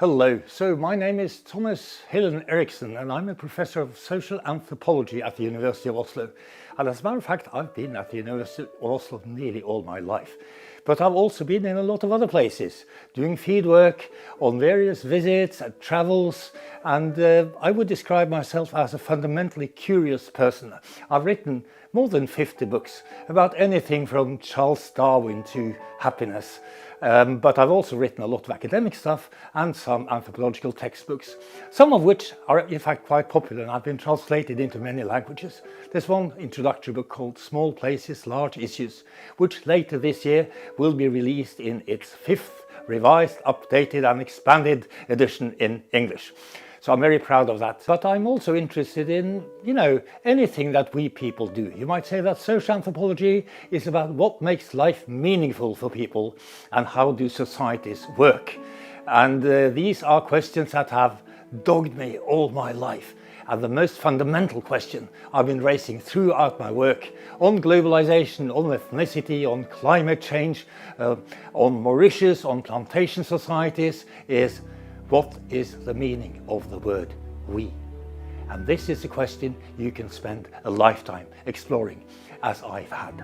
Hello, so my name is Thomas Hillen Eriksen and I'm a professor of social anthropology at the University of Oslo. And as a matter of fact, I've been at the University of Oslo nearly all my life. But I've also been in a lot of other places, doing field work on various visits and travels, and I would describe myself as a fundamentally curious person. I've written more than 50 books about anything from Charles Darwin to happiness. But I've also written a lot of academic stuff and some anthropological textbooks, some of which are in fact quite popular and have been translated into many languages. There's one introductory book called Small Places, Large Issues, which later this year will be released in its 5th revised, updated and expanded edition in English. So I'm very proud of that. But I'm also interested in, anything that we people do. You might say that social anthropology is about what makes life meaningful for people and how do societies work. And these are questions that have dogged me all my life. And the most fundamental question I've been raising throughout my work on globalization, on ethnicity, on climate change, on Mauritius, on plantation societies is, what is the meaning of the word we? And this is a question you can spend a lifetime exploring, as I've had.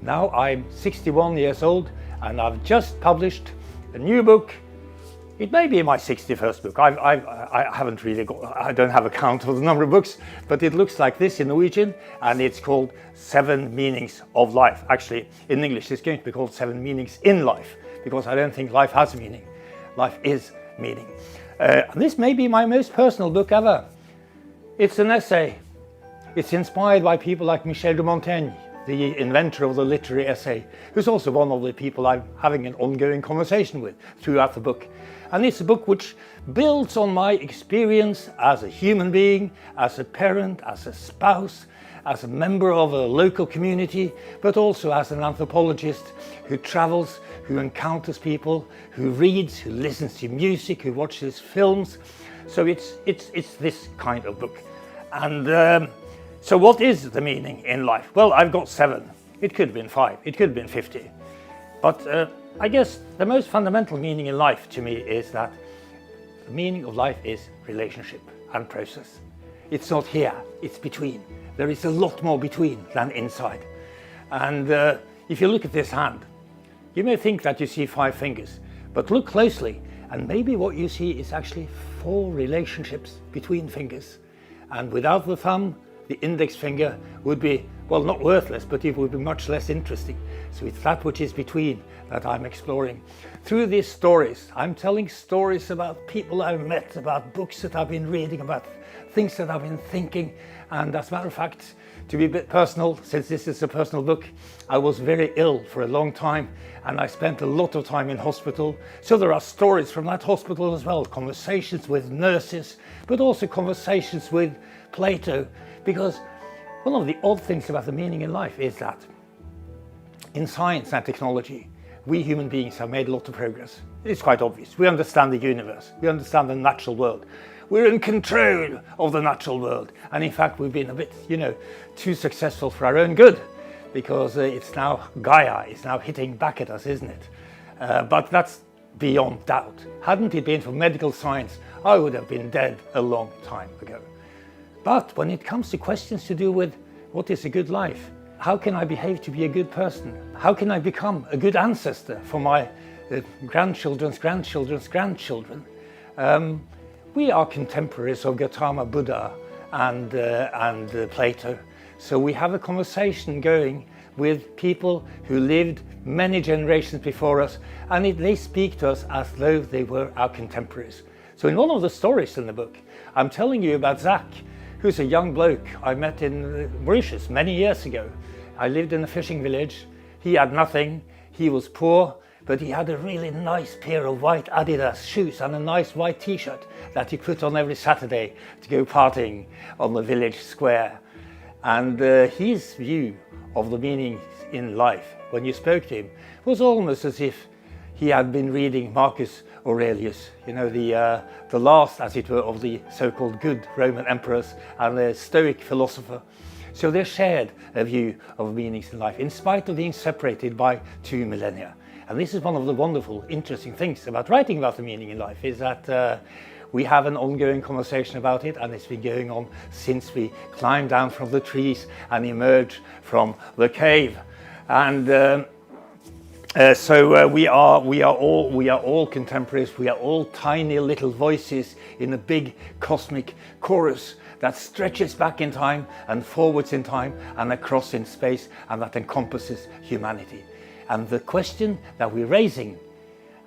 Now I'm 61 years old and I've just published a new book. It may be my 61st book. I haven't really I don't have a count of the number of books, but it looks like this in Norwegian and it's called 7 Meanings of Life. Actually, in English it's going to be called 7 Meanings in Life, because I don't think life has a meaning. Life is meaning. This may be my most personal book ever. It's an essay. It's inspired by people like Michel de Montaigne, the inventor of the literary essay, who's also one of the people I'm having an ongoing conversation with throughout the book. And it's a book which builds on my experience as a human being, as a parent, as a spouse, as a member of a local community, but also as an anthropologist who travels, who encounters people, who reads, who listens to music, who watches films. So it's this kind of book. And so what is the meaning in life? Well, I've got 7. It could have been 5. It could have been 50. But I guess the most fundamental meaning in life to me is that the meaning of life is relationship and process. It's not here, it's between. There is a lot more between than inside. And if you look at this hand, you may think that you see 5 fingers, but look closely and maybe what you see is actually 4 relationships between fingers. And without the thumb, the index finger would be, well, not worthless, but it would be much less interesting. So it's that which is between that I'm exploring. Through these stories, I'm telling stories about people I've met, about books that I've been reading, about things that I've been thinking. And as a matter of fact, to be a bit personal, since this is a personal book, I was very ill for a long time and I spent a lot of time in hospital. So there are stories from that hospital as well, conversations with nurses, but also conversations with Plato, because one of the odd things about the meaning in life is that in science and technology, we human beings have made a lot of progress. It's quite obvious. We understand the universe. We understand the natural world. We're in control of the natural world. And in fact, we've been a bit, too successful for our own good, because it's now Gaia is now hitting back at us, isn't it? But that's beyond doubt. Hadn't it been for medical science, I would have been dead a long time ago. But when it comes to questions to do with what is a good life, how can I behave to be a good person? How can I become a good ancestor for my grandchildren's grandchildren's grandchildren? We are contemporaries of Gautama Buddha and Plato. So we have a conversation going with people who lived many generations before us, and they speak to us as though they were our contemporaries. So in one of the stories in the book, I'm telling you about Zach, who's a young bloke I met in Mauritius many years ago. I lived in a fishing village. He had nothing. He was poor, but he had a really nice pair of white Adidas shoes and a nice white t-shirt that he put on every Saturday to go partying on the village square. And his view of the meaning in life, when you spoke to him, was almost as if he had been reading Marcus Aurelius, the last, as it were, of the so-called good Roman emperors and the Stoic philosopher. So they shared a view of meanings in life, in spite of being separated by 2 millennia. And this is one of the wonderful, interesting things about writing about the meaning in life, is that we have an ongoing conversation about it, and it's been going on since we climbed down from the trees and emerged from the cave. And so we are all contemporaries. We are all tiny little voices in a big cosmic chorus that stretches back in time and forwards in time and across in space, and that encompasses humanity. And the question that we're raising,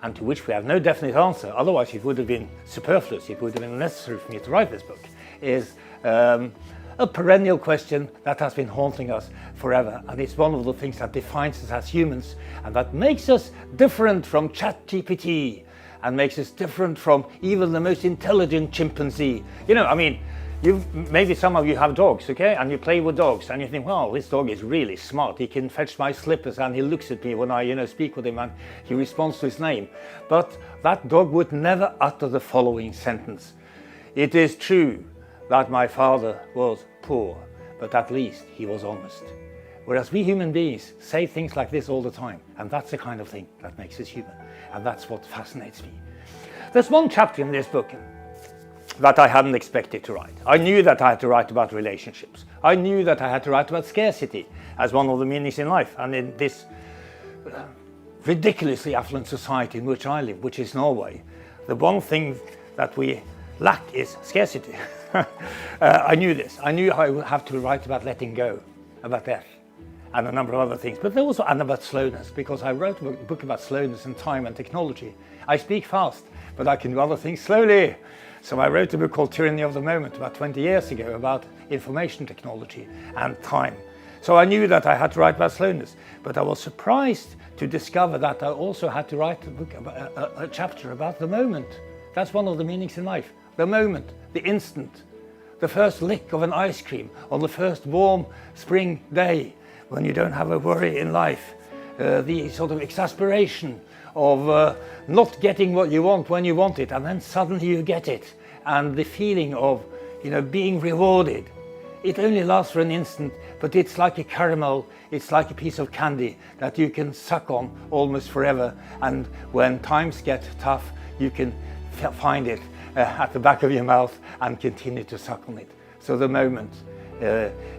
and to which we have no definite answer, otherwise it would have been superfluous, it would have been necessary for me to write this book, is a perennial question that has been haunting us forever. And it's one of the things that defines us as humans, and that makes us different from ChatGPT, and makes us different from even the most intelligent chimpanzee. You know, I mean, maybe some of you have dogs, okay? And you play with dogs and you think, well, this dog is really smart. He can fetch my slippers and he looks at me when I, speak with him, and he responds to his name. But that dog would never utter the following sentence: "It is true that my father was poor, but at least he was honest." Whereas we human beings say things like this all the time, and that's the kind of thing that makes us human. And that's what fascinates me. There's one chapter in this book that I hadn't expected to write. I knew that I had to write about relationships. I knew that I had to write about scarcity as one of the meanings in life. And in this ridiculously affluent society in which I live, which is Norway, the one thing that we lack is scarcity. I knew this. I knew I would have to write about letting go, about death, and a number of other things. But also and about slowness, because I wrote a book about slowness and time and technology. I speak fast, but I can do other things slowly. So I wrote a book called Tyranny of the Moment about 20 years ago about information technology and time. So I knew that I had to write about slowness, but I was surprised to discover that I also had to write a book about, a chapter about the moment. That's one of the meanings in life. The moment, the instant, the first lick of an ice cream on the first warm spring day when you don't have a worry in life, the sort of exasperation of not getting what you want when you want it, and then suddenly you get it, and the feeling of being rewarded. It only lasts for an instant, but it's like a caramel, it's like a piece of candy that you can suck on almost forever, and when times get tough you can find it at the back of your mouth and continue to suck on it. So the moment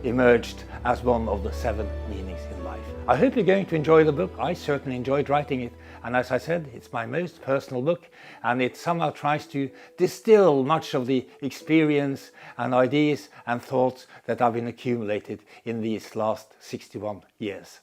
emerged as one of the 7 meanings in life. I hope you're going to enjoy the book. I certainly enjoyed writing it, and as I said, it's my most personal book, and it somehow tries to distill much of the experience and ideas and thoughts that have been accumulated in these last 61 years.